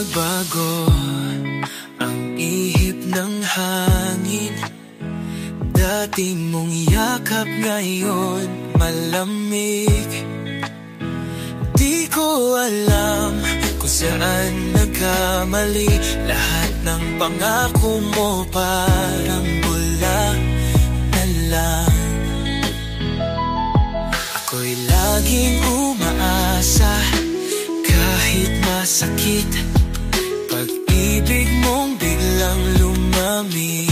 nagbago ang ihip ng hangin. Dati mong yakap ngayon malamig. Di ko alam kung saan nagkamali. Lahat ng pangako mo parang bula na lang. Ako'y laging umaasa kahit masakit. Pag-ibig mong biglang lumamig.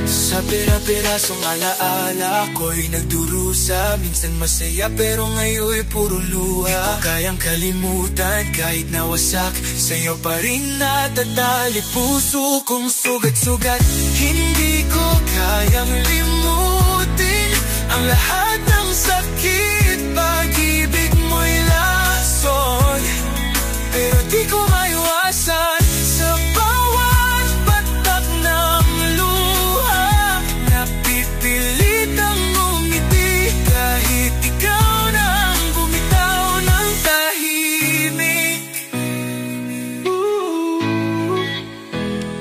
Sa pera-perasong alaala ako'y nagdurusa. Minsan masaya pero ngayon'y puro luha. Di ko kayang kalimutan kahit nawasak. Sa'yo pa rin natatali puso kong sugat-sugat. Hindi ko kayang limutin ang lahat ng sakit. Pag-ibig mo'y lason, pero di ko maiwasan. Sa bawat patak ng luha, napipilitang ngumiti. Kahit ikaw na ang bumitaw ng tahimik.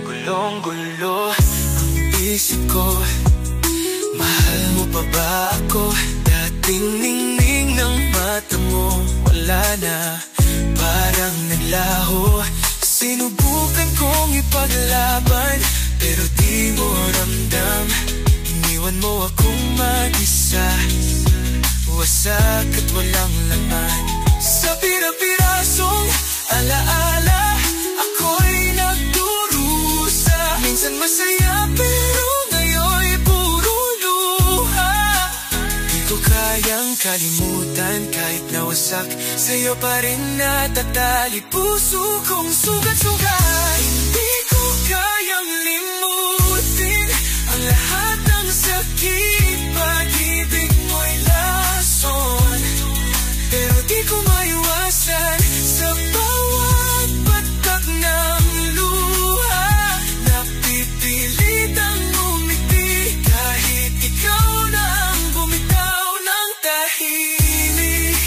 Gulong-gulo ang isip ko. Mahal mo pa ba ako? Dating ningning ng mata mo wala na, parang naglaho. Sinubukan kong ipaglaban pero di mo ramdam. Iniwan mo akong mag-isa, wasak at walang laman. Sa pira-pirasong alaala ako'y nagdurusa. Minsan masaya pero ngayon'y puro luha. Di ko kayang kalimutan kahit nawasak. Sa'yo pa rin natatali puso kong sugat-sugat. Hindi ko kayang limutin ang lahat ng sakit. Pag-ibig mo'y lason, pero di ko maiwasan. Sa bawat patak ng luha, napipilitang ngumiti. Kahit ikaw na ang bumitaw ng tahimik.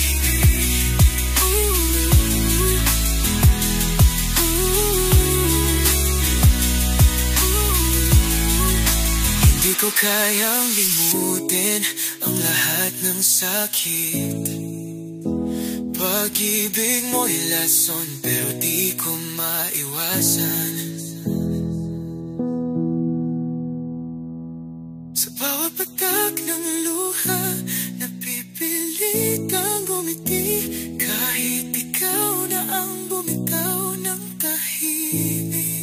Hindi ko kayang limutin ang lahat ng sakit. Pag-ibig mo'y lason, pero di ko maiwasan. Sa bawat patak ng luha, napipilitang gumiti. Kahit ikaw na ang bumitaw ng tahimik.